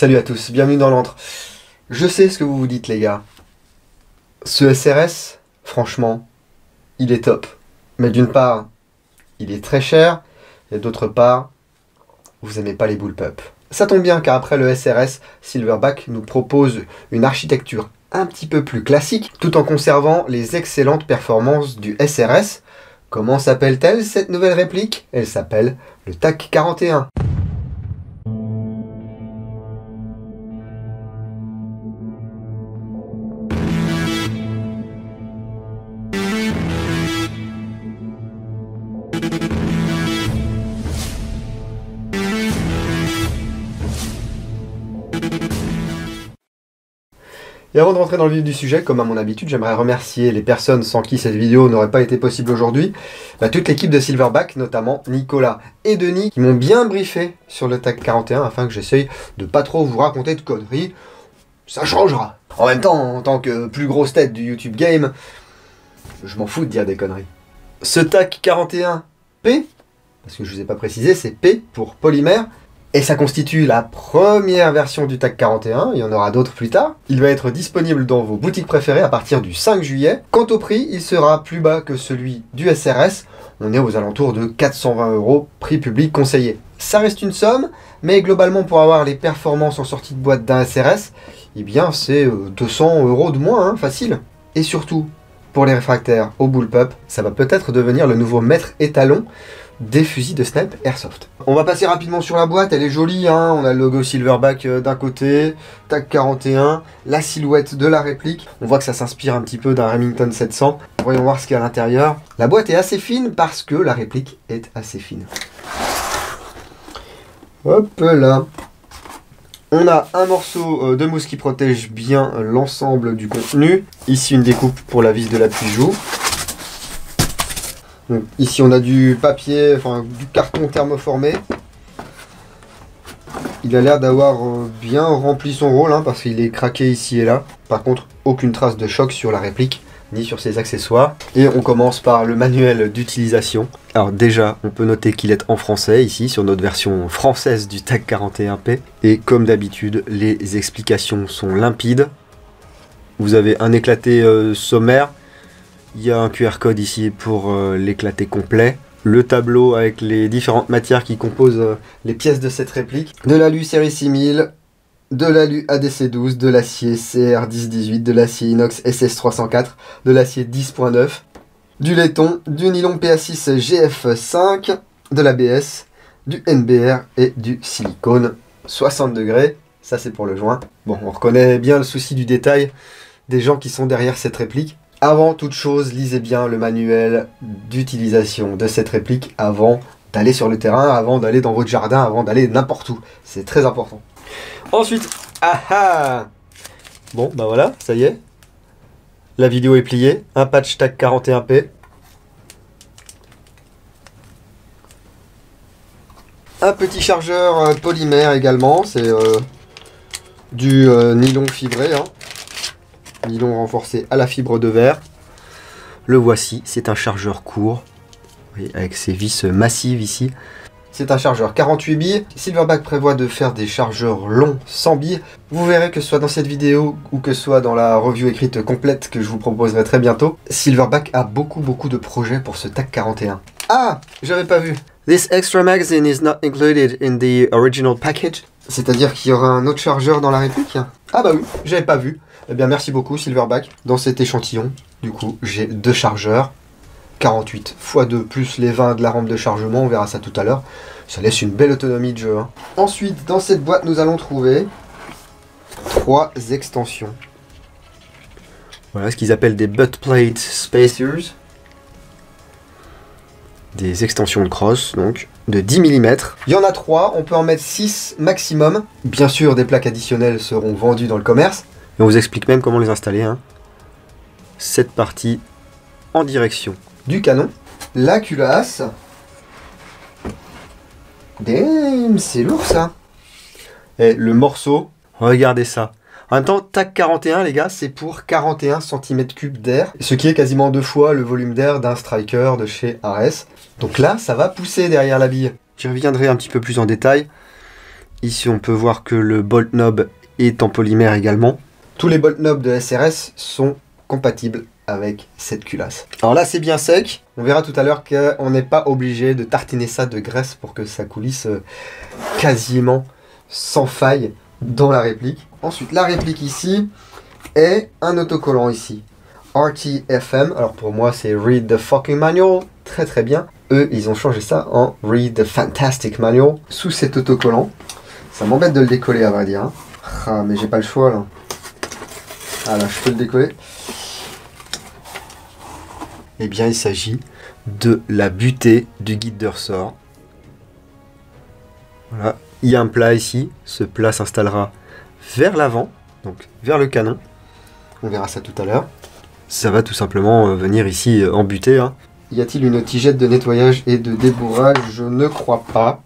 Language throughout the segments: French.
Salut à tous, bienvenue dans l'antre. Je sais ce que vous vous dites les gars. Ce SRS, franchement, il est top. Mais d'une part, il est très cher, et d'autre part, vous aimez pas les bullpup. Ça tombe bien car après le SRS, Silverback nous propose une architecture un petit peu plus classique, tout en conservant les excellentes performances du SRS. Comment s'appelle-t-elle cette nouvelle réplique? Elle s'appelle le TAC 41. Et avant de rentrer dans le vif du sujet, comme à mon habitude, j'aimerais remercier les personnes sans qui cette vidéo n'aurait pas été possible aujourd'hui. Toute l'équipe de Silverback, notamment Nicolas et Denis, qui m'ont bien briefé sur le TAC 41 afin que j'essaye de pas trop vous raconter de conneries. Ça changera. En même temps, en tant que plus grosse tête du YouTube Game, je m'en fous de dire des conneries. Ce TAC 41P, parce que je vous ai pas précisé, c'est P pour polymère. Et ça constitue la première version du TAC 41, il y en aura d'autres plus tard. Il va être disponible dans vos boutiques préférées à partir du 5 juillet. Quant au prix, il sera plus bas que celui du SRS. On est aux alentours de 420 €, prix public conseillé. Ça reste une somme, mais globalement pour avoir les performances en sortie de boîte d'un SRS, eh bien c'est 200 € de moins, hein, facile. Et surtout, pour les réfractaires au bullpup, ça va peut-être devenir le nouveau maître étalon des fusils de snipe airsoft. On va passer rapidement sur la boîte, elle est jolie, hein. On a le logo Silverback d'un côté, TAC 41, la silhouette de la réplique. On voit que ça s'inspire un petit peu d'un Remington 700. Voyons voir ce qu'il y a à l'intérieur. La boîte est assez fine parce que la réplique est assez fine. Hop là. On a un morceau de mousse qui protège bien l'ensemble du contenu. Ici une découpe pour la vis de l'appui-joue. Donc, ici on a du papier, enfin du carton thermoformé. Il a l'air d'avoir bien rempli son rôle, hein, parce qu'il est craqué ici et là. Par contre, aucune trace de choc sur la réplique, ni sur ses accessoires. Et on commence par le manuel d'utilisation. Alors déjà, on peut noter qu'il est en français, ici, sur notre version française du TAC 41P. Et comme d'habitude, les explications sont limpides. Vous avez un éclaté sommaire. Il y a un QR code ici pour l'éclaté complet. Le tableau avec les différentes matières qui composent les pièces de cette réplique. De l'alu série 6000, de l'alu ADC12, de l'acier CR1018, de l'acier inox SS304, de l'acier 10.9, du laiton, du nylon PA6 GF5, de l'ABS, du NBR et du silicone 60 degrés. Ça c'est pour le joint. Bon, on reconnaît bien le souci du détail des gens qui sont derrière cette réplique. Avant toute chose, lisez bien le manuel d'utilisation de cette réplique avant d'aller sur le terrain, avant d'aller dans votre jardin, avant d'aller n'importe où. C'est très important. Ensuite, bon, bah voilà, ça y est. La vidéo est pliée. Un patch TAC 41P. Un petit chargeur polymère également. C'est du nylon fibré, hein. Nylon renforcé à la fibre de verre. Le voici, c'est un chargeur court, oui, avec ses vis massives ici. C'est un chargeur 48 billes. Silverback prévoit de faire des chargeurs longs sans billes. Vous verrez que ce soit dans cette vidéo ou que ce soit dans la review écrite complète que je vous proposerai très bientôt. Silverback a beaucoup de projets pour ce TAC 41. Ah, j'avais pas vu. This extra magazine is not included in the original package. C'est-à-dire qu'il y aura un autre chargeur dans la réplique? Ah bah oui, j'avais pas vu. Eh bien merci beaucoup Silverback. Dans cet échantillon, du coup, j'ai deux chargeurs. 48 x 2 plus les 20 de la rampe de chargement, on verra ça tout à l'heure. Ça laisse une belle autonomie de jeu, hein. Ensuite, dans cette boîte, nous allons trouver 3 extensions. Voilà ce qu'ils appellent des butt plate spacers. Des extensions de crosse, donc, de 10 mm. Il y en a 3, on peut en mettre 6 maximum. Bien sûr, des plaques additionnelles seront vendues dans le commerce. Et on vous explique même comment les installer, hein. Cette partie en direction du canon. La culasse. Damn, c'est lourd ça. Et le morceau, regardez ça. En même temps, TAC 41, les gars, c'est pour 41 cm3 d'air, ce qui est quasiment 2 fois le volume d'air d'un Striker de chez Ares. Donc là, ça va pousser derrière la bille. J'y reviendrai un petit peu plus en détail. Ici, on peut voir que le bolt knob est en polymère également. Tous les bolt knobs de SRS sont compatibles avec cette culasse. Alors là, c'est bien sec. On verra tout à l'heure qu'on n'est pas obligé de tartiner ça de graisse pour que ça coulisse quasiment sans faille dans la réplique. Ensuite, la réplique ici est un autocollant ici. RTFM, alors pour moi c'est Read the Fucking Manual, très très bien. Eux, ils ont changé ça en Read the Fantastic Manual sous cet autocollant. Ça m'embête de le décoller à vrai dire. Hein. Ah, mais j'ai pas le choix là. Ah là, je peux le décoller. Eh bien, il s'agit de la butée du guide de ressort. Voilà, il y a un plat ici. Ce plat s'installera vers l'avant, donc vers le canon. On verra ça tout à l'heure. Ça va tout simplement venir ici en butée. Hein. Y a-t-il une tigette de nettoyage et de débourrage? Je ne crois pas.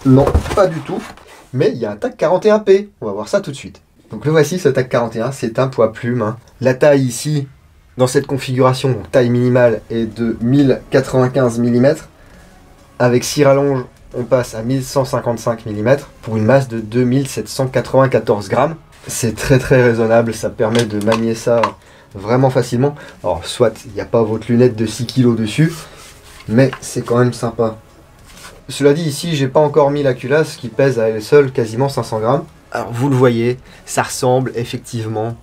Non, pas du tout. Mais il y a un TAC 41P. On va voir ça tout de suite. Donc le voici, ce TAC 41. C'est un poids plume. Hein. La taille ici, dans cette configuration, donc taille minimale, est de 1095 mm. Avec 6 rallonges, on passe à 1155 mm pour une masse de 2794 grammes. C'est très très raisonnable, ça permet de manier ça vraiment facilement. Alors soit il n'y a pas votre lunette de 6 kg dessus, mais c'est quand même sympa. Cela dit, ici j'ai pas encore mis la culasse qui pèse à elle seule quasiment 500 grammes. Alors vous le voyez, ça ressemble effectivement,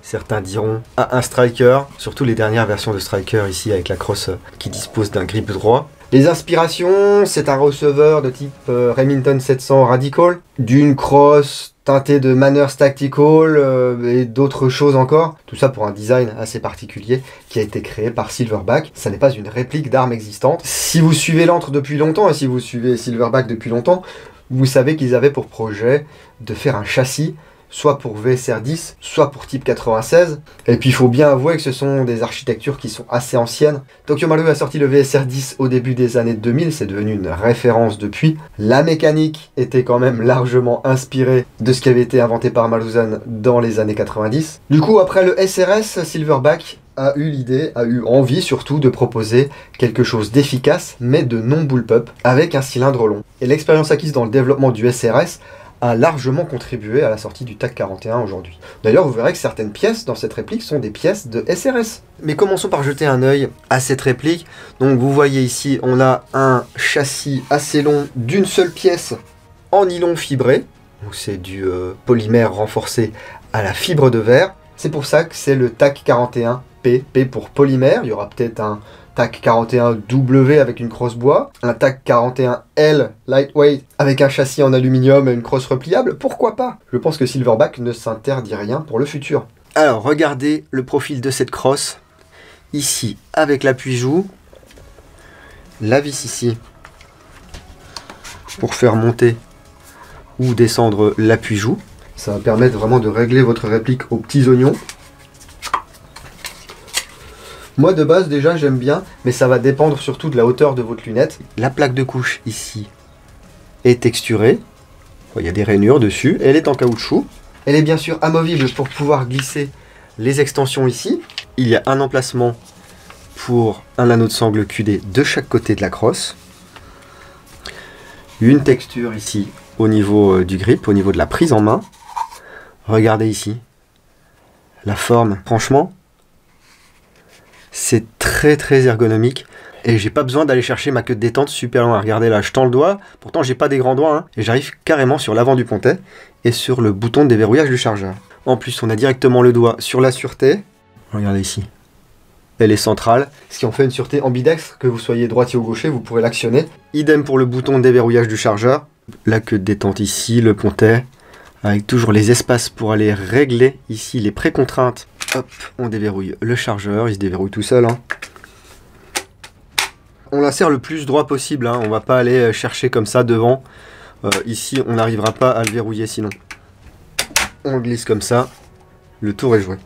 certains diront, à un striker, surtout les dernières versions de striker ici avec la crosse qui dispose d'un grip droit. Les inspirations, c'est un receveur de type Remington 700 Radical, d'une crosse teintée de Manners Tactical et d'autres choses encore. Tout ça pour un design assez particulier qui a été créé par Silverback. Ça n'est pas une réplique d'arme existante. Si vous suivez l'antre depuis longtemps et si vous suivez Silverback depuis longtemps, vous savez qu'ils avaient pour projet de faire un châssis soit pour VSR 10, soit pour type 96. Et puis il faut bien avouer que ce sont des architectures qui sont assez anciennes. Tokyo Marui a sorti le VSR 10 au début des années 2000, c'est devenu une référence depuis. La mécanique était quand même largement inspirée de ce qui avait été inventé par Marusan dans les années 90. Du coup, après le SRS, Silverback a eu l'idée, a eu envie surtout de proposer quelque chose d'efficace, mais de non bullpup, avec un cylindre long. Et l'expérience acquise dans le développement du SRS a largement contribué à la sortie du TAC 41 aujourd'hui. D'ailleurs, vous verrez que certaines pièces dans cette réplique sont des pièces de SRS. Mais commençons par jeter un œil à cette réplique. Donc vous voyez ici, on a un châssis assez long d'une seule pièce en nylon fibré. Donc c'est du polymère renforcé à la fibre de verre. C'est pour ça que c'est le TAC 41P, P pour polymère. Il y aura peut-être un TAC 41W avec une crosse bois, un TAC 41L lightweight avec un châssis en aluminium et une crosse repliable, pourquoi pas? Je pense que Silverback ne s'interdit rien pour le futur. Alors regardez le profil de cette crosse, ici avec l'appui-joue, la vis ici pour faire monter ou descendre l'appui-joue. Ça va permettre vraiment de régler votre réplique aux petits oignons. Moi de base déjà j'aime bien, mais ça va dépendre surtout de la hauteur de votre lunette. La plaque de couche ici est texturée, il y a des rainures dessus, elle est en caoutchouc. Elle est bien sûr amovible pour pouvoir glisser les extensions ici. Il y a un emplacement pour un anneau de sangle QD de chaque côté de la crosse. Une texture ici au niveau du grip, au niveau de la prise en main. Regardez ici, la forme, franchement, c'est très très ergonomique et j'ai pas besoin d'aller chercher ma queue de détente super loin. Regardez là, je tends le doigt, pourtant j'ai pas des grands doigts, hein, et j'arrive carrément sur l'avant du pontet et sur le bouton de déverrouillage du chargeur. En plus, on a directement le doigt sur la sûreté. Regardez ici, elle est centrale, ce qui en fait une sûreté ambidextre, que vous soyez droitier ou gaucher, vous pourrez l'actionner. Idem pour le bouton de déverrouillage du chargeur. La queue de détente ici, le pontet, avec toujours les espaces pour aller régler ici les précontraintes. Hop, on déverrouille le chargeur, il se déverrouille tout seul. Hein. On l'insère le plus droit possible, hein. On va pas aller chercher comme ça devant. Ici, on n'arrivera pas à le verrouiller sinon. On le glisse comme ça, le tour est joué.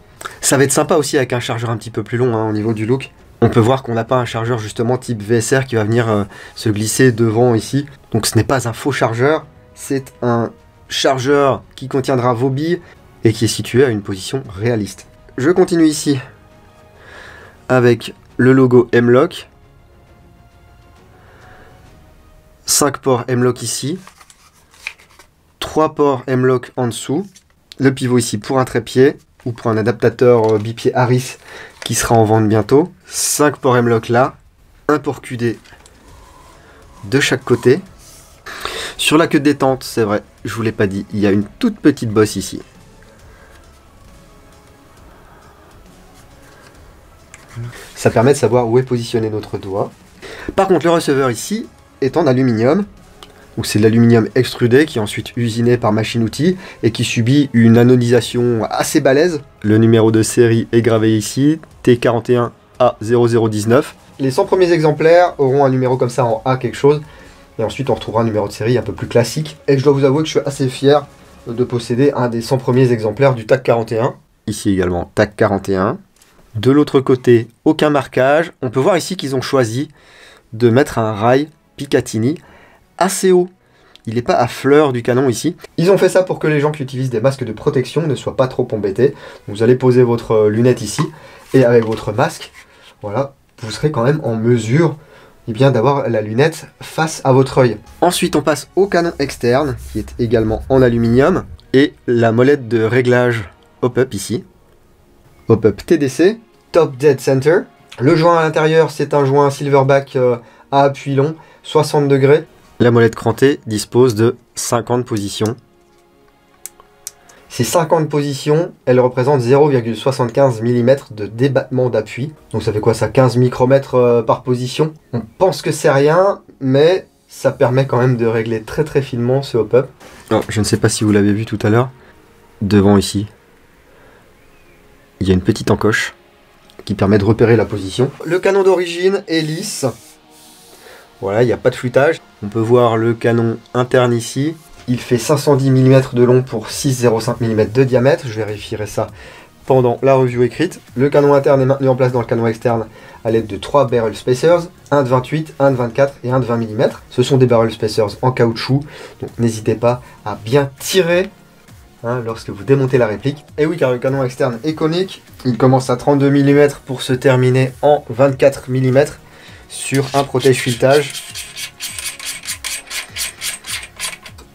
Ça va être sympa aussi avec un chargeur un petit peu plus long, hein, au niveau du look. On peut voir qu'on n'a pas un chargeur justement type VSR qui va venir se glisser devant ici. Donc ce n'est pas un faux chargeur, c'est un chargeur qui contiendra vos billes et qui est situé à une position réaliste. Je continue ici avec le logo M-Lock 5 ports M-Lock ici, 3 ports M-Lock en dessous, le pivot ici pour un trépied ou pour un adaptateur bipied Harris qui sera en vente bientôt, 5 ports M-Lock là, un port QD de chaque côté. Sur la queue de détente, c'est vrai, je vous l'ai pas dit, il y a une toute petite bosse ici. Ça permet de savoir où est positionné notre doigt. Par contre, le receveur ici est en aluminium. Donc c'est de l'aluminium extrudé qui est ensuite usiné par machine-outil et qui subit une anodisation assez balèze. Le numéro de série est gravé ici, T41A0019. Les 100 premiers exemplaires auront un numéro comme ça en A quelque chose. Et ensuite, on retrouvera un numéro de série un peu plus classique. Et je dois vous avouer que je suis assez fier de posséder un des 100 premiers exemplaires du TAC 41. Ici également, TAC 41. De l'autre côté, aucun marquage. On peut voir ici qu'ils ont choisi de mettre un rail Picatinny assez haut. Il n'est pas à fleur du canon ici. Ils ont fait ça pour que les gens qui utilisent des masques de protection ne soient pas trop embêtés. Vous allez poser votre lunette ici. Et avec votre masque, voilà, vous serez quand même en mesure d'avoir la lunette face à votre œil. Ensuite, on passe au canon externe, qui est également en aluminium, et la molette de réglage hop-up ici. Hop-up TDC, Top Dead Center. Le joint à l'intérieur, c'est un joint Silverback à appui long, 60 degrés. La molette crantée dispose de 50 positions. Ces 50 positions, elles représentent 0,75 mm de débattement d'appui. Donc ça fait quoi ça, 15 micromètres par position. On pense que c'est rien, mais ça permet quand même de régler très très finement ce hop-up. Je ne sais pas si vous l'avez vu tout à l'heure. Devant ici, il y a une petite encoche qui permet de repérer la position. Le canon d'origine est lisse. Voilà, il n'y a pas de flutage. On peut voir le canon interne ici. Il fait 510 mm de long pour 6,05 mm de diamètre. Je vérifierai ça pendant la review écrite. Le canon interne est maintenu en place dans le canon externe à l'aide de 3 barrel spacers, un de 28, un de 24 et un de 20 mm. Ce sont des barrel spacers en caoutchouc, donc n'hésitez pas à bien tirer lorsque vous démontez la réplique. Et oui, car le canon externe est conique. Il commence à 32 mm pour se terminer en 24 mm sur un protège filetage.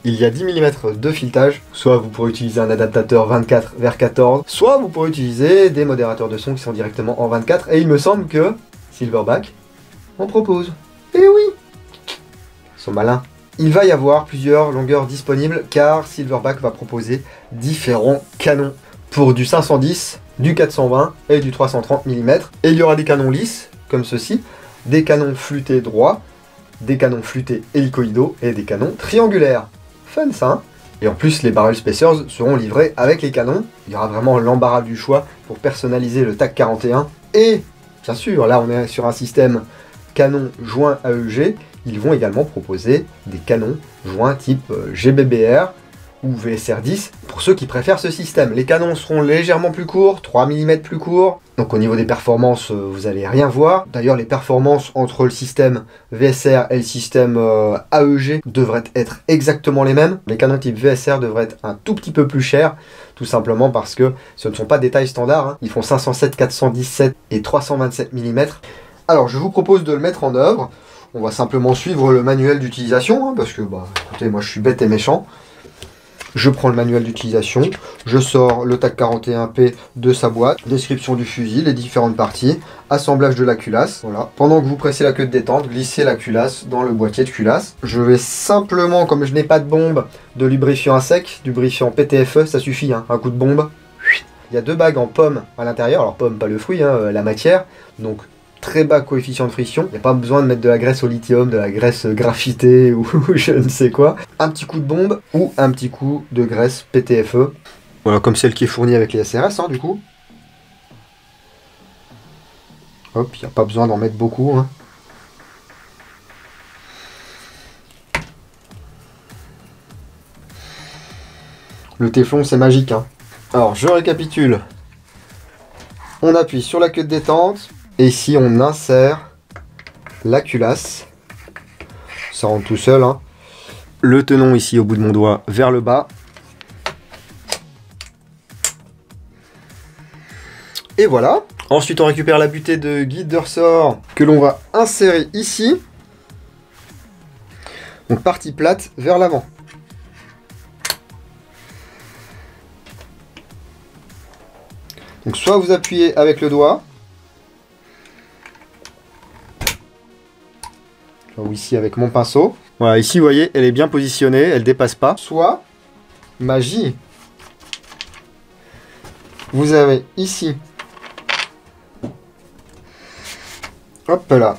Il y a 10 mm de filetage, soit vous pourrez utiliser un adaptateur 24 vers 14, soit vous pourrez utiliser des modérateurs de son qui sont directement en 24, et il me semble que Silverback en propose. Et oui, ils sont malins. Il va y avoir plusieurs longueurs disponibles, car Silverback va proposer différents canons pour du 510, du 420 et du 330 mm. Et il y aura des canons lisses, comme ceci, des canons flûtés droits, des canons flûtés hélicoïdaux et des canons triangulaires. Fun ça, hein. Et en plus, les barrel spacers seront livrés avec les canons. Il y aura vraiment l'embarras du choix pour personnaliser le TAC 41. Et bien sûr, là on est sur un système canon joint AEG. Ils vont également proposer des canons joints type GBBR ou VSR10 pour ceux qui préfèrent ce système. Les canons seront légèrement plus courts, 3 mm plus courts. Donc au niveau des performances, vous n'allez rien voir. D'ailleurs, les performances entre le système VSR et le système AEG devraient être exactement les mêmes. Les canons type VSR devraient être un tout petit peu plus chers, tout simplement parce que ce ne sont pas des tailles standards. Ils font 507, 417 et 327 mm. Alors, je vous propose de le mettre en œuvre. On va simplement suivre le manuel d'utilisation, parce que, écoutez, moi je suis bête et méchant. Je prends le manuel d'utilisation, je sors le TAC 41P de sa boîte, description du fusil, les différentes parties, assemblage de la culasse. Voilà. Pendant que vous pressez la queue de détente, glissez la culasse dans le boîtier de culasse. Je vais simplement, comme je n'ai pas de bombe, de lubrifiant à sec, du lubrifiant PTFE, ça suffit, un coup de bombe. Il y a 2 bagues en pomme à l'intérieur, alors pomme pas le fruit, la matière, donc très bas coefficient de friction. Il n'y a pas besoin de mettre de la graisse au lithium, de la graisse graphitée ou je ne sais quoi. Un petit coup de bombe ou un petit coup de graisse PTFE. Voilà, comme celle qui est fournie avec les SRS, du coup. Hop, il n'y a pas besoin d'en mettre beaucoup. Le téflon, c'est magique. Alors, je récapitule. On appuie sur la queue de détente. Et ici, on insère la culasse. Ça rentre tout seul. Le tenon ici au bout de mon doigt vers le bas. Et voilà. Ensuite, on récupère la butée de guide de ressort que l'on va insérer ici. Donc partie plate vers l'avant. Donc soit vous appuyez avec le doigt, ou ici avec mon pinceau. Voilà, ici vous voyez, elle est bien positionnée, elle dépasse pas. Soit, magie, vous avez ici, hop là,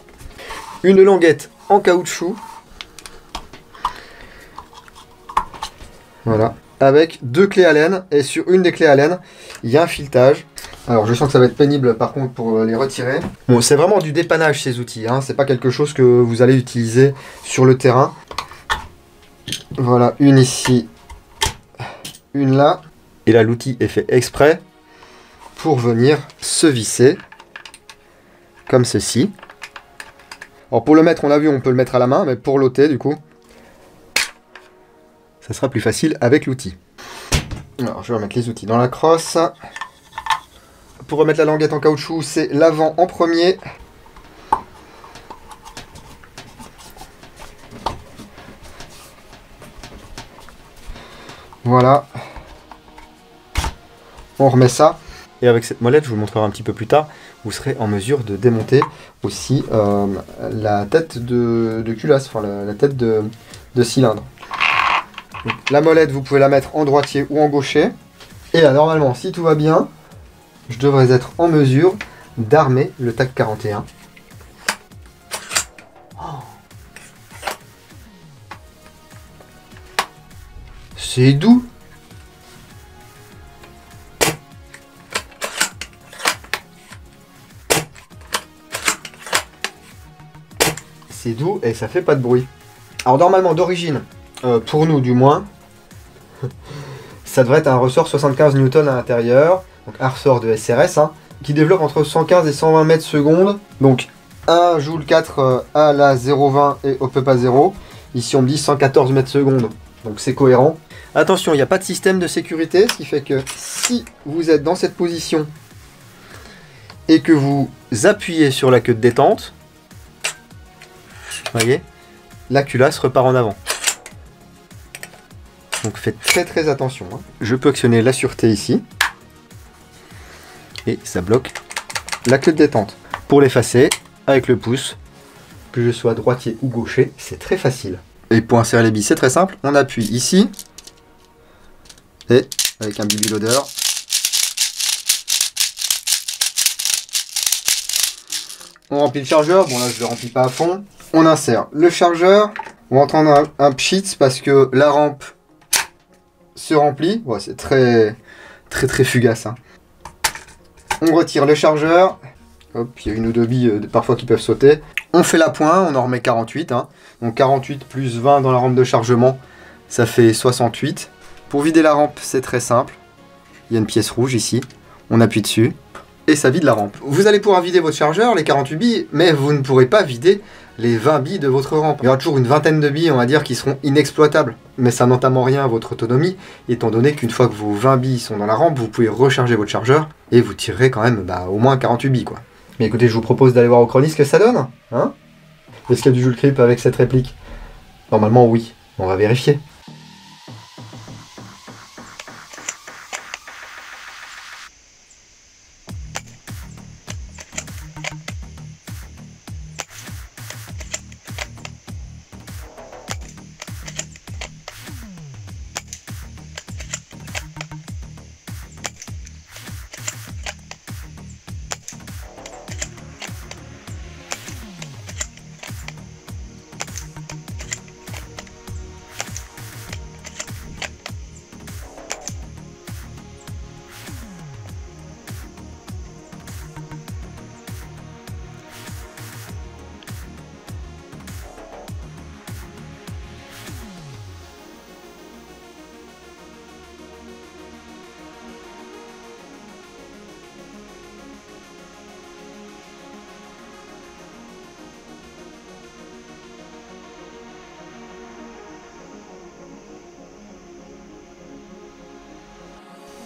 une languette en caoutchouc. Voilà, avec deux clés Allen, et sur une des clés Allen, il y a un filetage. Alors je sens que ça va être pénible par contre pour les retirer. Bon, c'est vraiment du dépannage ces outils, hein. C'est pas quelque chose que vous allez utiliser sur le terrain. Voilà, une ici, une là. Et là l'outil est fait exprès pour venir se visser comme ceci. Alors pour le mettre, on l'a vu, on peut le mettre à la main, mais pour l'ôter du coup, ça sera plus facile avec l'outil. Alors je vais remettre les outils dans la crosse. Pour remettre la languette en caoutchouc, c'est l'avant en premier. Voilà. On remet ça. Et avec cette molette, je vous le montrerai un petit peu plus tard, vous serez en mesure de démonter aussi la tête de culasse, enfin la tête de cylindre. Donc, la molette, vous pouvez la mettre en droitier ou en gaucher. Et là, normalement, si tout va bien, je devrais être en mesure d'armer le TAC 41. Oh. C'est doux. C'est doux et ça fait pas de bruit. Alors normalement d'origine, pour nous du moins, ça devrait être un ressort 75 Newton à l'intérieur. Donc un ressort de SRS, hein, qui développe entre 115 et 120 mètres secondes. Donc 1 Joule 4 à la 0,20 et au peu pas 0. Ici on me dit 114 mètres secondes. Donc c'est cohérent. Attention, il n'y a pas de système de sécurité, ce qui fait que si vous êtes dans cette position et que vous appuyez sur la queue de détente, voyez, la culasse repart en avant. Donc faites très attention, hein. Je peux actionner la sûreté ici. Et ça bloque la clé de détente. Pour l'effacer, avec le pouce, que je sois droitier ou gaucher, c'est très facile. Et pour insérer les billes, c'est très simple. On appuie ici. Et avec un BB loader, on remplit le chargeur. Bon là, je ne le remplis pas à fond. On insère le chargeur. On va entendre un pchit parce que la rampe se remplit. Ouais, c'est très fugace, hein. On retire le chargeur. Hop, il y a une ou deux billes parfois qui peuvent sauter. On fait la pointe, on en remet 48. Hein. Donc 48 plus 20 dans la rampe de chargement, ça fait 68. Pour vider la rampe, c'est très simple. Il y a une pièce rouge ici. On appuie dessus et ça vide la rampe. Vous allez pouvoir vider votre chargeur, les 48 billes, mais vous ne pourrez pas vider les 20 billes de votre rampe. Il y aura toujours une vingtaine de billes, on va dire, qui seront inexploitables. Mais ça n'entame en rien à votre autonomie, étant donné qu'une fois que vos 20 billes sont dans la rampe, vous pouvez recharger votre chargeur et vous tirerez quand même au moins 48 billes, quoi. Mais écoutez, je vous propose d'aller voir au Chronie ce que ça donne. Hein? Est-ce qu'il y a du Joule Grip avec cette réplique? Normalement, oui. On va vérifier.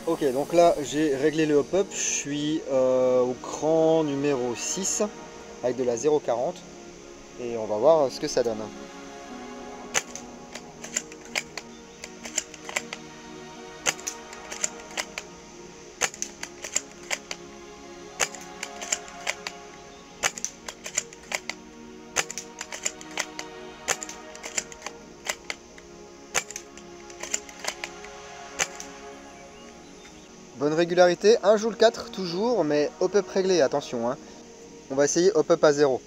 Ok, donc là j'ai réglé le hop-up, je suis au cran numéro 6 avec de la 0,40 et on va voir ce que ça donne. Bonne régularité, 1 joule 4 toujours, mais hop-up réglé, attention. Hein. On va essayer hop-up à 0.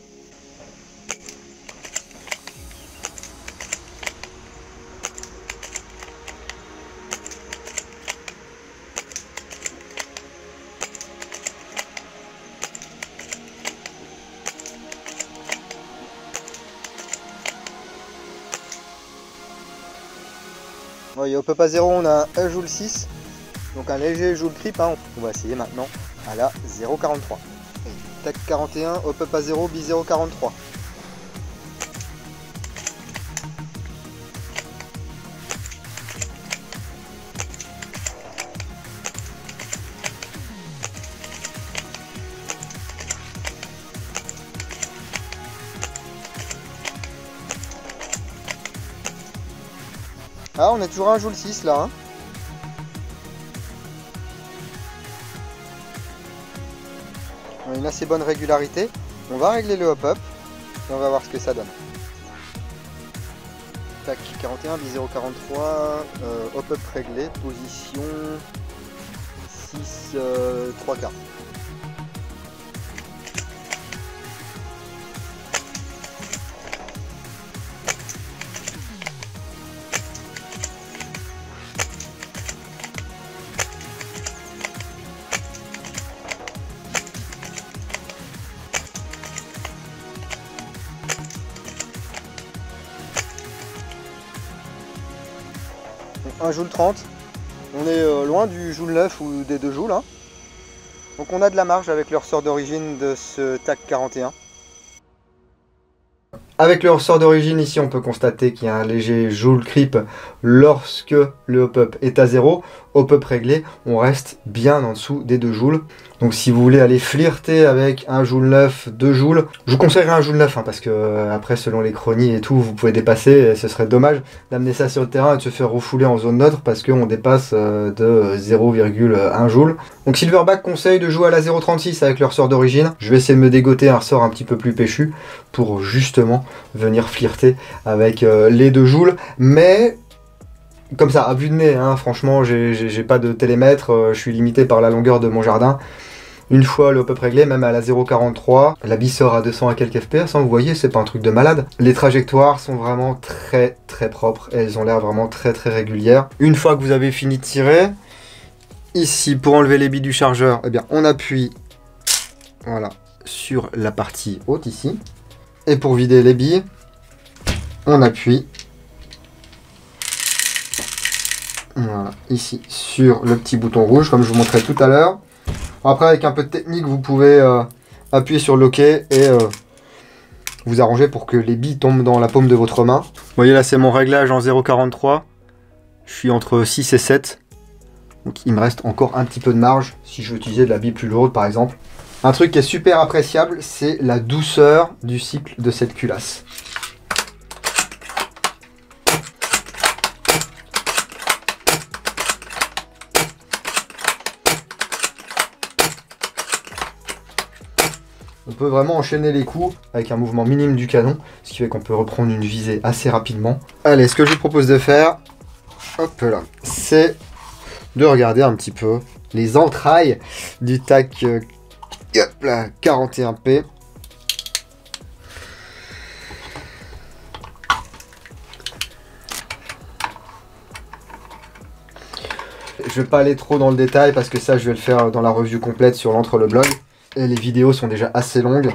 Oui, hop-up à 0, on a 1 joule 6. Donc un léger joule creep, hein. On va essayer maintenant à la 0,43. Tac 41, hop-up à 0, bi 0,43. Ah, on est toujours à 1 joule 6 là. Hein. On a une assez bonne régularité. On va régler le hop-up et on va voir ce que ça donne. Tac, 41, bi 0,43, hop-up réglé, position 6, 3 quarts. Donc 1 joule 30, on est loin du joule 9 ou des 2 joules. Hein. Donc on a de la marge avec le ressort d'origine de ce TAC 41. Avec le ressort d'origine ici, on peut constater qu'il y a un léger joule creep lorsque le hop-up est à 0. Hop-up réglé, on reste bien en dessous des 2 joules. Donc si vous voulez aller flirter avec un joule 9, 2 joules, je vous conseillerais un joule 9 hein, parce que après selon les chronies et tout, vous pouvez dépasser et ce serait dommage d'amener ça sur le terrain et de se faire refouler en zone neutre parce qu'on dépasse de 0,1 joule. Donc Silverback conseille de jouer à la 0,36 avec le ressort d'origine. Je vais essayer de me dégoter un ressort un petit peu plus péchu pour justement venir flirter avec les 2 joules. Mais comme ça, à vue de nez, hein, franchement, j'ai pas de télémètre, je suis limité par la longueur de mon jardin. Une fois le hop-up réglé, même à la 0,43, la bille sort à 200 à quelques fps, hein, vous voyez, c'est pas un truc de malade. Les trajectoires sont vraiment très propres, et elles ont l'air vraiment très régulières. Une fois que vous avez fini de tirer, ici, pour enlever les billes du chargeur, eh bien, on appuie, voilà, sur la partie haute ici. Et pour vider les billes, on appuie voilà, ici sur le petit bouton rouge comme je vous montrais tout à l'heure. Après avec un peu de technique vous pouvez appuyer sur le OK et vous arranger pour que les billes tombent dans la paume de votre main. Vous voyez là c'est mon réglage en 0,43. Je suis entre 6 et 7. Donc il me reste encore un petit peu de marge si je veux utiliser de la bille plus lourde par exemple. Un truc qui est super appréciable, c'est la douceur du cycle de cette culasse. On peut vraiment enchaîner les coups avec un mouvement minime du canon, ce qui fait qu'on peut reprendre une visée assez rapidement. Allez, ce que je vous propose de faire, hop là, c'est de regarder un petit peu les entrailles du TAC 41P. Je vais pas aller trop dans le détail parce que ça je vais le faire dans la review complète sur l'entre-le-blog. Et les vidéos sont déjà assez longues.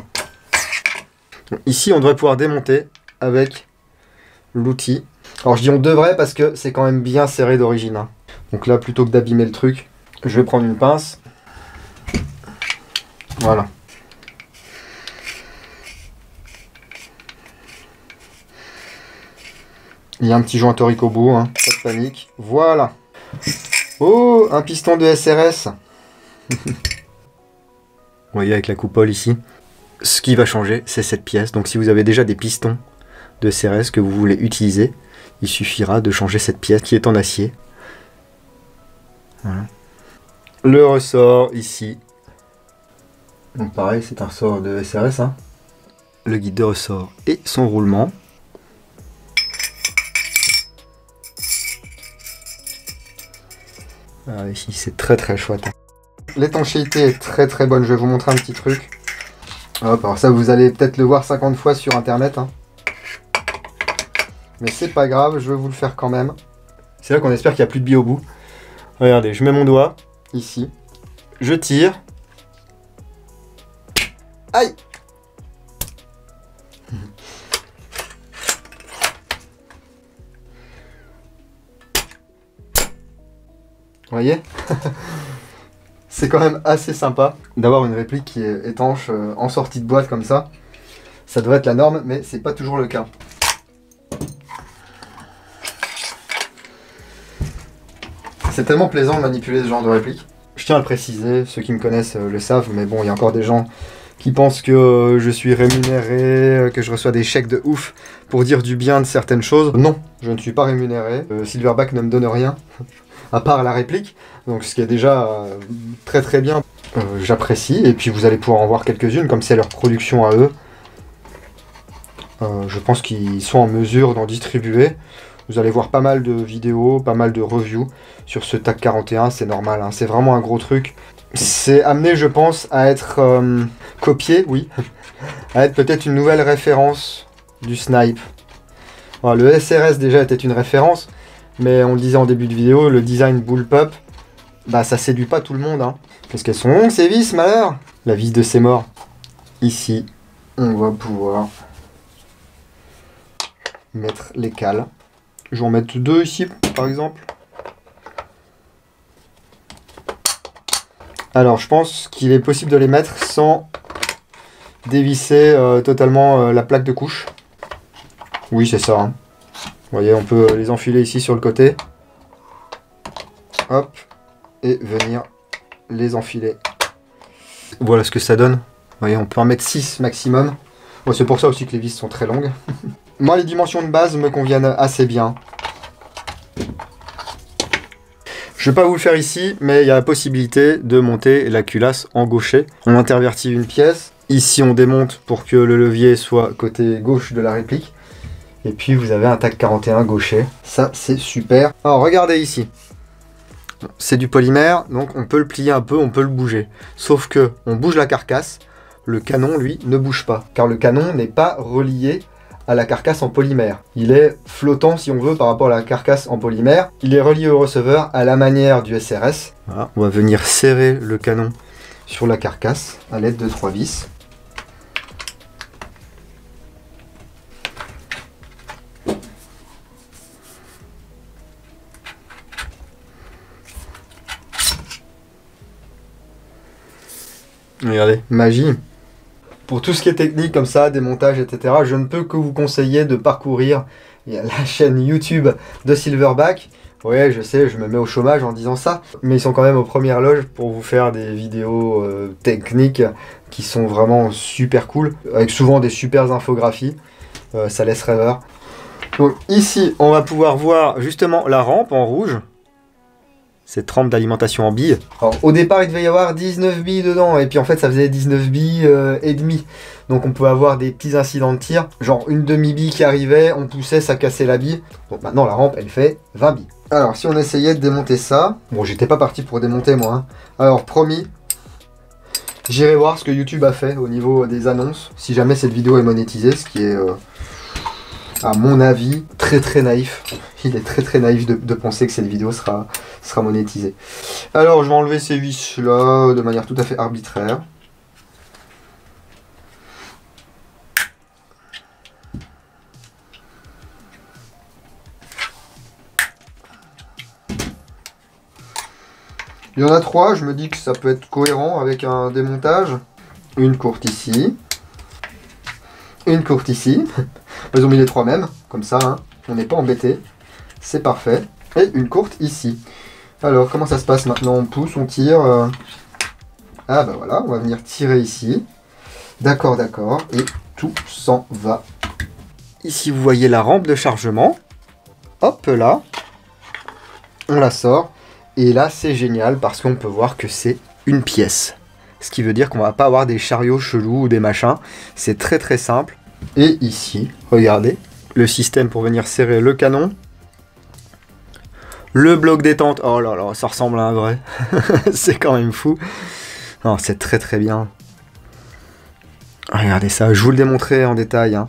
Ici on devrait pouvoir démonter avec l'outil. Alors je dis on devrait parce que c'est quand même bien serré d'origine. Hein. Donc là plutôt que d'abîmer le truc, je vais prendre une pince. Voilà. Il y a un petit joint torique au bout, hein. Pas de panique. Voilà. Oh, un piston de SRS. Vous voyez avec la coupole ici. Ce qui va changer, c'est cette pièce. Donc si vous avez déjà des pistons de SRS que vous voulez utiliser, il suffira de changer cette pièce qui est en acier. Voilà. Le ressort ici. Donc pareil, c'est un ressort de SRS. Hein. Le guide de ressort et son roulement. Ah, ici, c'est très très chouette. L'étanchéité est très très bonne. Je vais vous montrer un petit truc. Hop, alors ça, vous allez peut-être le voir 50 fois sur internet. Hein. Mais c'est pas grave, je vais vous le faire quand même. C'est là qu'on espère qu'il n'y a plus de billes au bout. Regardez, je mets mon doigt ici. Je tire. Aïe! Vous voyez? C'est quand même assez sympa d'avoir une réplique qui est étanche en sortie de boîte comme ça. Ça devrait être la norme, mais c'est pas toujours le cas. C'est tellement plaisant de manipuler ce genre de réplique. Je tiens à le préciser, ceux qui me connaissent le savent, mais bon, il y a encore des gens qui pensent que je suis rémunéré, que je reçois des chèques de ouf pour dire du bien de certaines choses. Non, je ne suis pas rémunéré. Silverback ne me donne rien, à part la réplique, donc ce qui est déjà très très bien. J'apprécie, et puis vous allez pouvoir en voir quelques-unes, comme c'est leur production à eux. Je pense qu'ils sont en mesure d'en distribuer. Vous allez voir pas mal de vidéos, pas mal de reviews sur ce TAC 41, c'est normal, hein. C'est vraiment un gros truc. C'est amené, je pense, à être copié, oui, à être peut-être une nouvelle référence du snipe. Voilà, le SRS déjà était une référence, mais on le disait en début de vidéo, le design bullpup, bah ça séduit pas tout le monde. Hein. Qu'est-ce qu'elles sont longues ces vis, malheur? La vis de ses morts. Ici, on va pouvoir mettre les cales. Je vais en mettre 2 ici, par exemple. Alors, je pense qu'il est possible de les mettre sans dévisser totalement la plaque de couche. Oui, c'est ça. Hein. Vous voyez, on peut les enfiler ici sur le côté. Hop. Et venir les enfiler. Voilà ce que ça donne. Vous voyez, on peut en mettre 6 maximum. Bon, c'est pour ça aussi que les vis sont très longues. Moi, les dimensions de base me conviennent assez bien. Je ne vais pas vous le faire ici, mais il y a la possibilité de monter la culasse en gaucher. On intervertit une pièce. Ici, on démonte pour que le levier soit côté gauche de la réplique. Et puis, vous avez un TAC 41 gaucher. Ça, c'est super. Alors, regardez ici. C'est du polymère, donc on peut le plier un peu, on peut le bouger. Sauf que on bouge la carcasse. Le canon, lui, ne bouge pas. Car le canon n'est pas relié à la carcasse en polymère. Il est flottant, si on veut, par rapport à la carcasse en polymère. Il est relié au receveur à la manière du SRS. Voilà. On va venir serrer le canon sur la carcasse à l'aide de 3 vis. Regardez, magie. Pour tout ce qui est technique comme ça, démontage, etc., je ne peux que vous conseiller de parcourir la chaîne YouTube de Silverback. Ouais, je sais, je me mets au chômage en disant ça, mais ils sont quand même aux premières loges pour vous faire des vidéos techniques qui sont vraiment super cool, avec souvent des super infographies. Ça laisse rêveur. Donc ici, on va pouvoir voir justement la rampe en rouge. Cette rampe d'alimentation en billes. Alors, au départ, il devait y avoir 19 billes dedans, et puis en fait, ça faisait 19 billes et demi. Donc, on pouvait avoir des petits incidents de tir, genre une demi-bille qui arrivait, on poussait, ça cassait la bille. Donc maintenant, la rampe, elle fait 20 billes. Alors, si on essayait de démonter ça... Bon, j'étais pas parti pour démonter, moi. Hein. Alors, promis, j'irai voir ce que YouTube a fait au niveau des annonces, si jamais cette vidéo est monétisée, ce qui est... à mon avis, très très naïf. Il est très très naïf de penser que cette vidéo sera monétisée. Alors, je vais enlever ces vis là de manière tout à fait arbitraire. Il y en a 3, je me dis que ça peut être cohérent avec un démontage. Une courte ici. Une courte ici. Ils ont mis les 3 mêmes, comme ça, hein. On n'est pas embêté. C'est parfait. Et une courte ici. Alors, comment ça se passe maintenant? On pousse, on tire. Ah bah voilà, on va venir tirer ici. D'accord, d'accord. Et tout s'en va. Ici, vous voyez la rampe de chargement. Hop là. On la sort. Et là, c'est génial parce qu'on peut voir que c'est une pièce. Ce qui veut dire qu'on va pas avoir des chariots chelous ou des machins. C'est très très simple. Et ici, regardez, le système pour venir serrer le canon. Le bloc détente, oh là là, ça ressemble à un vrai. C'est quand même fou. Non, c'est très très bien. Regardez ça, je vous le démontrerai en détail. Hein.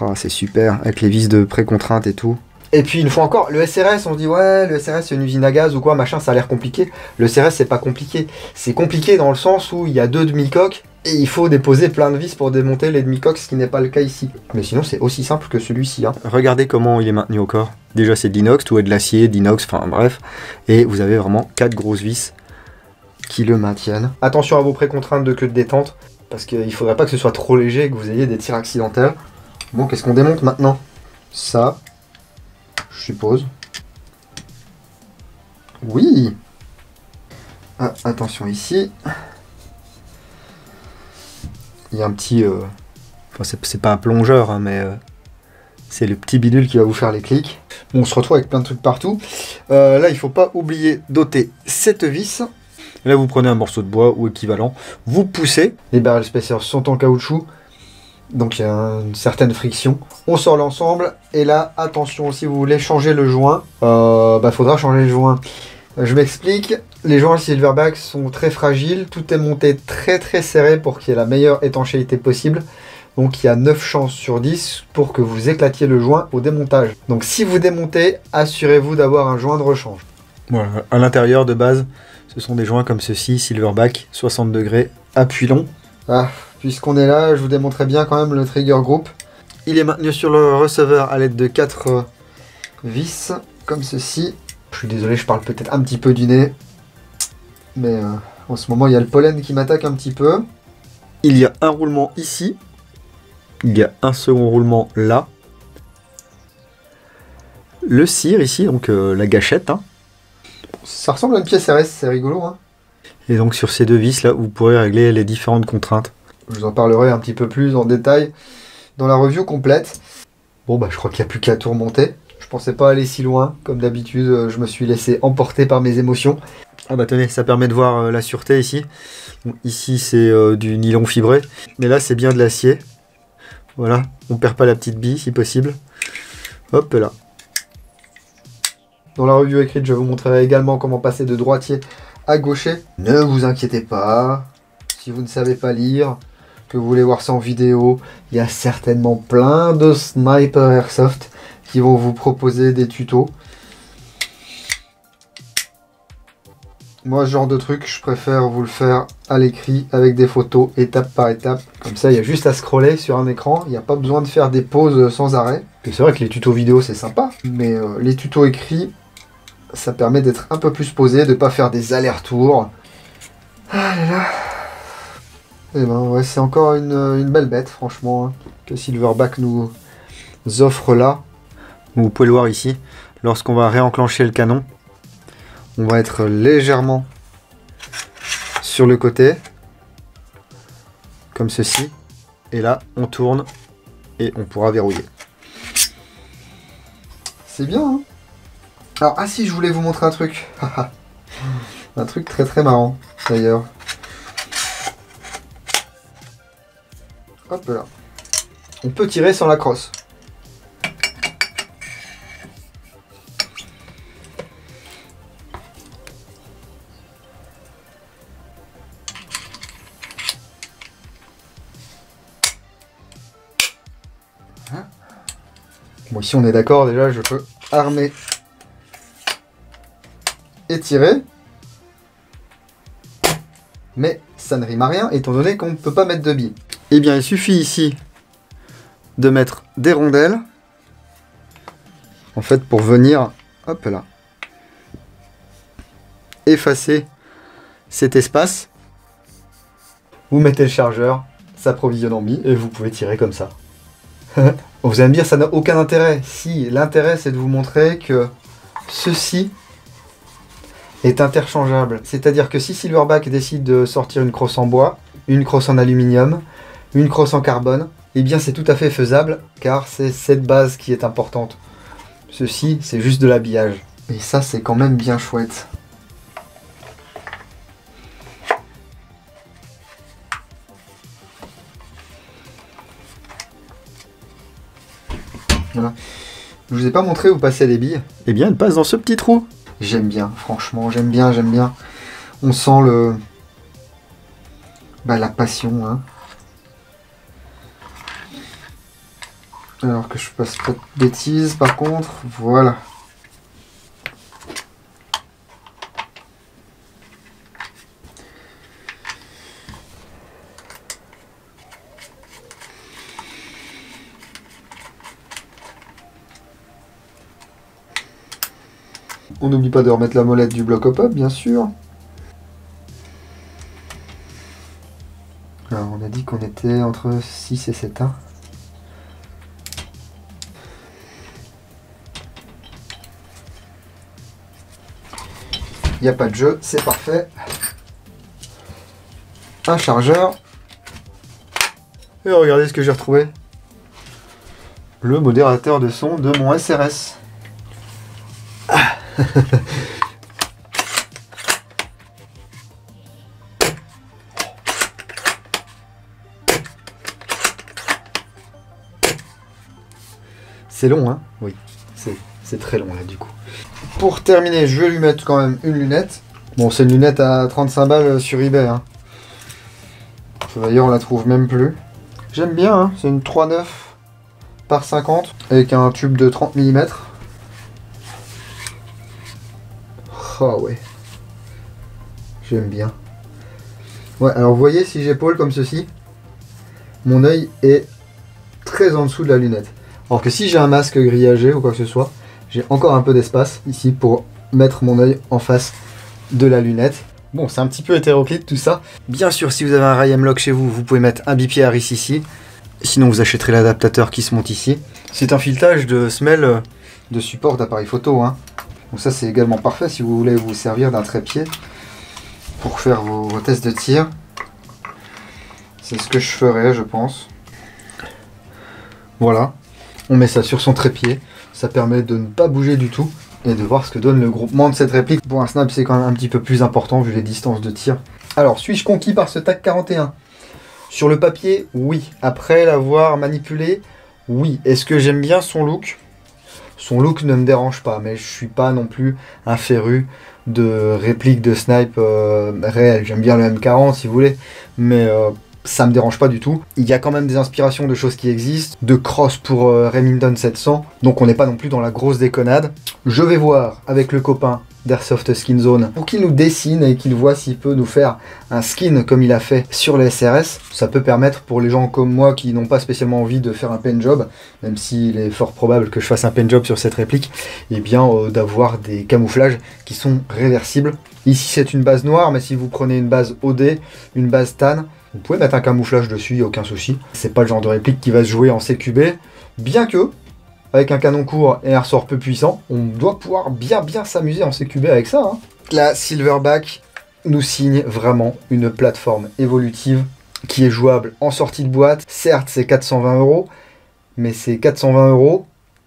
Oh, c'est super, avec les vis de pré-contrainte et tout. Et puis une fois encore, le SRS, on se dit ouais, le SRS c'est une usine à gaz ou quoi, machin, ça a l'air compliqué. Le SRS c'est pas compliqué. C'est compliqué dans le sens où il y a 2 demi-coques et il faut déposer plein de vis pour démonter les demi-coques, ce qui n'est pas le cas ici. Mais sinon c'est aussi simple que celui-ci. Hein. Regardez comment il est maintenu au corps. Déjà c'est de l'inox, tout est de l'acier, d'inox, enfin bref. Et vous avez vraiment 4 grosses vis qui le maintiennent. Attention à vos pré-contraintes de queue de détente, parce qu'il ne faudrait pas que ce soit trop léger et que vous ayez des tirs accidentels. Bon, qu'est-ce qu'on démonte maintenant? Ça, je suppose. Oui. Ah, attention ici. Il y a un petit... Enfin, c'est pas un plongeur, hein, mais c'est le petit bidule qui va vous faire les clics. Bon, on se retrouve avec plein de trucs partout. Là, il faut pas oublier d'ôter cette vis. Là, vous prenez un morceau de bois ou équivalent. Vous poussez. Les barrel spacers sont en caoutchouc. Donc il y a une certaine friction. On sort l'ensemble. Et là, attention, si vous voulez changer le joint, faudra changer le joint. Je m'explique. Les joints Silverback sont très fragiles. Tout est monté très très serré pour qu'il y ait la meilleure étanchéité possible. Donc il y a 9 chances sur 10 pour que vous éclatiez le joint au démontage. Donc si vous démontez, assurez-vous d'avoir un joint de rechange. Voilà, à l'intérieur de base, ce sont des joints comme ceci, Silverback, 60 degrés, appui long. Ah, puisqu'on est là, je vous démontrerai bien quand même le trigger group. Il est maintenu sur le receveur à l'aide de 4 vis, comme ceci. Je suis désolé, je parle peut-être un petit peu du nez. Mais en ce moment, il y a le pollen qui m'attaque un petit peu. Il y a un roulement ici. Il y a un second roulement là. Le cire ici, donc la gâchette. Hein. Ça ressemble à une pièce RS, c'est rigolo. Hein. Et donc sur ces 2 vis là, vous pourrez régler les différentes contraintes. Je vous en parlerai un petit peu plus en détail dans la review complète. Bon je crois qu'il n'y a plus qu'à tout remonter. Je pensais pas aller si loin, comme d'habitude, je me suis laissé emporter par mes émotions. Ah bah tenez, ça permet de voir la sûreté ici. Bon, ici c'est du nylon fibré, mais là c'est bien de l'acier. Voilà, on perd pas la petite bille si possible. Hop là. Dans la review écrite, je vous montrerai également comment passer de droitier à gaucher. Ne vous inquiétez pas, si vous ne savez pas lire, que vous voulez voir ça en vidéo, il y a certainement plein de snipers airsoft qui vont vous proposer des tutos. Moi, ce genre de truc, je préfère vous le faire à l'écrit avec des photos, étape par étape. Comme ça, il y a juste à scroller sur un écran. Il n'y a pas besoin de faire des pauses sans arrêt. C'est vrai que les tutos vidéo, c'est sympa. Mais les tutos écrits, ça permet d'être un peu plus posé, de ne pas faire des allers-retours. Ah là là. Et ben ouais, c'est encore une belle bête, franchement, hein, que Silverback nous offre là. Vous pouvez le voir ici, lorsqu'on va réenclencher le canon, on va être légèrement sur le côté, comme ceci. Et là, on tourne et on pourra verrouiller. C'est bien, hein? Alors, ah si, je voulais vous montrer un truc. Un truc très très marrant, d'ailleurs. Hop là. On peut tirer sans la crosse. Bon, ici on est d'accord, déjà je peux armer et tirer. Mais ça ne rime à rien étant donné qu'on ne peut pas mettre de billes. Eh bien il suffit ici de mettre des rondelles. En fait pour venir, hop là, effacer cet espace. Vous mettez le chargeur, ça approvisionne en billes et vous pouvez tirer comme ça. Vous allez me dire ça n'a aucun intérêt. Si, l'intérêt c'est de vous montrer que ceci est interchangeable. C'est-à-dire que si Silverback décide de sortir une crosse en bois, une crosse en aluminium, une crosse en carbone, eh bien c'est tout à fait faisable car c'est cette base qui est importante. Ceci c'est juste de l'habillage. Et ça c'est quand même bien chouette. Voilà. Je vous ai pas montré où passaient les billes. Eh bien, elles passent dans ce petit trou. J'aime bien, franchement, j'aime bien. On sent la passion, hein. Alors que je fasse pas de bêtises, par contre, voilà. On n'oublie pas de remettre la molette du bloc hop-up, bien sûr. Alors, on a dit qu'on était entre 6 et 7, hein. Il n'y a pas de jeu, c'est parfait. Un chargeur. Et regardez ce que j'ai retrouvé. Le modérateur de son de mon SRS. Ah. C'est long, hein? Oui, c'est très long là du coup. Pour terminer, je vais lui mettre quand même une lunette. Bon, c'est une lunette à 35 balles sur eBay, hein. D'ailleurs, on la trouve même plus. J'aime bien, hein. C'est une 3,9 par 50 avec un tube de 30 mm. Oh ouais. J'aime bien. Ouais, alors vous voyez, si j'épaule comme ceci, mon œil est très en dessous de la lunette. Alors que si j'ai un masque grillagé ou quoi que ce soit, j'ai encore un peu d'espace ici pour mettre mon œil en face de la lunette. Bon, c'est un petit peu hétéroclite tout ça. Bien sûr, si vous avez un rail M-Lock chez vous, vous pouvez mettre un bipied Harris ici. Sinon, vous achèterez l'adaptateur qui se monte ici. C'est un filetage de semelle de support d'appareil photo, hein. Donc ça, c'est également parfait si vous voulez vous servir d'un trépied pour faire vos tests de tir. C'est ce que je ferai, je pense. Voilà. On met ça sur son trépied. Ça permet de ne pas bouger du tout et de voir ce que donne le groupement de cette réplique. Pour un snap, c'est quand même un petit peu plus important vu les distances de tir. Alors, suis-je conquis par ce TAC 41? Sur le papier, oui. Après l'avoir manipulé, oui. Est-ce que j'aime bien son look? Son look ne me dérange pas, mais je suis pas non plus un féru de répliques de snipe réelles. J'aime bien le M40 si vous voulez, mais ça me dérange pas du tout. Il y a quand même des inspirations de choses qui existent, de cross pour Remington 700, donc on n'est pas non plus dans la grosse déconnade. Je vais voir avec le copain d'Airsoft Skin Zone pour qu'il nous dessine et qu'il voit s'il peut nous faire un skin comme il a fait sur les SRS. Ça peut permettre pour les gens comme moi qui n'ont pas spécialement envie de faire un paint job, même s'il est fort probable que je fasse un paint job sur cette réplique, et bien d'avoir des camouflages qui sont réversibles. Ici c'est une base noire, mais si vous prenez une base OD, une base tan, vous pouvez mettre un camouflage dessus, il n'y a aucun souci. C'est pas le genre de réplique qui va se jouer en CQB, bien que avec un canon court et un ressort peu puissant, on doit pouvoir bien s'amuser en CQB avec ça, hein. La Silverback nous signe vraiment une plateforme évolutive qui est jouable en sortie de boîte. Certes, c'est 420 €, mais c'est 420 €,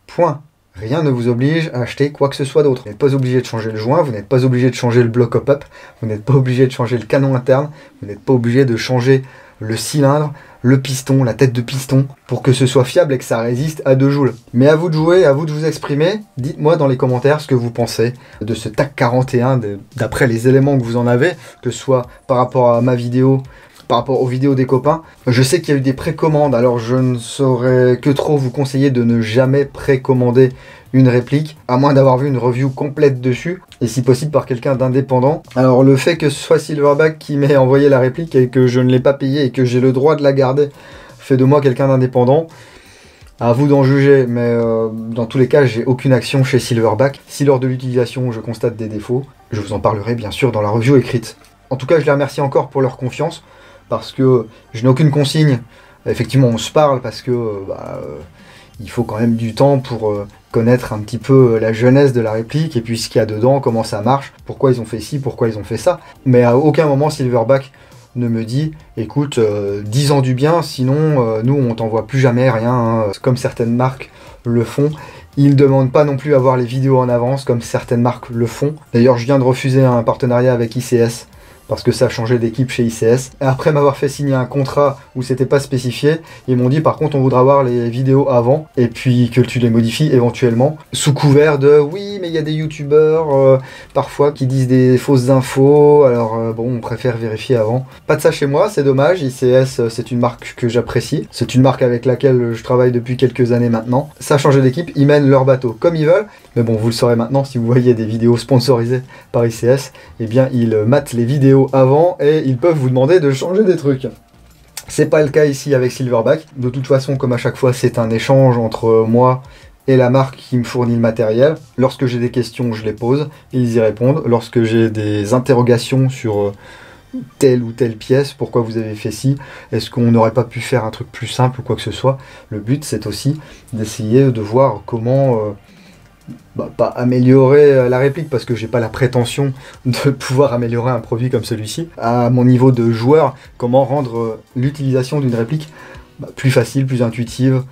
point. Rien ne vous oblige à acheter quoi que ce soit d'autre. Vous n'êtes pas obligé de changer le joint, vous n'êtes pas obligé de changer le bloc hop-up, vous n'êtes pas obligé de changer le canon interne, vous n'êtes pas obligé de changer le cylindre, le piston, la tête de piston, pour que ce soit fiable et que ça résiste à 2 joules. Mais à vous de jouer, à vous de vous exprimer. Dites-moi dans les commentaires ce que vous pensez de ce TAC 41, d'après les éléments que vous en avez, que ce soit par rapport à ma vidéo, par rapport aux vidéos des copains. Je sais qu'il y a eu des précommandes, alors je ne saurais que trop vous conseiller de ne jamais précommander une réplique, à moins d'avoir vu une review complète dessus, et si possible par quelqu'un d'indépendant. Alors le fait que ce soit Silverback qui m'ait envoyé la réplique et que je ne l'ai pas payée et que j'ai le droit de la garder, fait de moi quelqu'un d'indépendant. À vous d'en juger, mais dans tous les cas, j'ai aucune action chez Silverback. Si lors de l'utilisation, je constate des défauts, je vous en parlerai bien sûr dans la review écrite. En tout cas, je les remercie encore pour leur confiance, parce que je n'ai aucune consigne. Effectivement, on se parle parce que il faut quand même du temps pour connaître un petit peu la jeunesse de la réplique et puis ce qu'il y a dedans, comment ça marche, pourquoi ils ont fait ci, pourquoi ils ont fait ça. Mais à aucun moment Silverback ne me dit écoute, 10 ans du bien, sinon nous on t'envoie plus jamais rien, hein, comme certaines marques le font. Ils ne demandent pas non plus à voir les vidéos en avance comme certaines marques le font. D'ailleurs, je viens de refuser un partenariat avec ICS parce que ça a changé d'équipe chez ICS. Après m'avoir fait signer un contrat où c'était pas spécifié, ils m'ont dit par contre on voudra voir les vidéos avant et puis que tu les modifies éventuellement sous couvert de oui mais il y a des youtubeurs parfois qui disent des fausses infos, alors bon on préfère vérifier avant. Pas de ça chez moi, c'est dommage. ICS c'est une marque que j'apprécie, c'est une marque avec laquelle je travaille depuis quelques années maintenant. Ça a changé d'équipe, ils mènent leur bateau comme ils veulent, mais bon vous le saurez maintenant si vous voyez des vidéos sponsorisées par ICS, eh bien ils matent les vidéos avant et ils peuvent vous demander de changer des trucs. C'est pas le cas ici avec Silverback. De toute façon, comme à chaque fois, c'est un échange entre moi et la marque qui me fournit le matériel. Lorsque j'ai des questions, je les pose, ils y répondent. Lorsque j'ai des interrogations sur telle ou telle pièce, pourquoi vous avez fait ci, est-ce qu'on n'aurait pas pu faire un truc plus simple ou quoi que ce soit, le but c'est aussi d'essayer de voir comment pas améliorer la réplique parce que j'ai pas la prétention de pouvoir améliorer un produit comme celui-ci. À mon niveau de joueur, comment rendre l'utilisation d'une réplique plus facile, plus intuitive,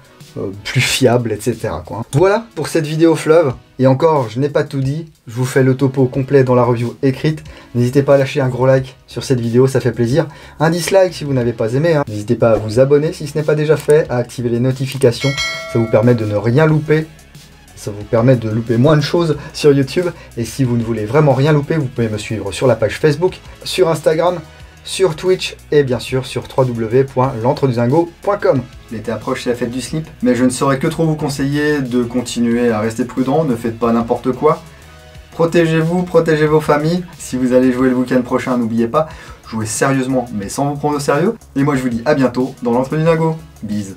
plus fiable, etc. quoi. Voilà pour cette vidéo fleuve. Et encore, je n'ai pas tout dit, je vous fais le topo complet dans la review écrite. N'hésitez pas à lâcher un gros like sur cette vidéo, ça fait plaisir. Un dislike si vous n'avez pas aimé. N'hésitez pas à vous abonner si ce n'est pas déjà fait, à activer les notifications, ça vous permet de ne rien louper. Ça vous permet de louper moins de choses sur YouTube. Et si vous ne voulez vraiment rien louper, vous pouvez me suivre sur la page Facebook, sur Instagram, sur Twitch et bien sûr sur www.l'entreduzingo.com. L'été approche, c'est la fête du slip, mais je ne saurais que trop vous conseiller de continuer à rester prudent, ne faites pas n'importe quoi. Protégez-vous, protégez vos familles. Si vous allez jouer le week-end prochain, n'oubliez pas, jouez sérieusement mais sans vous prendre au sérieux. Et moi je vous dis à bientôt dans l'Entre du Dingo. Bise.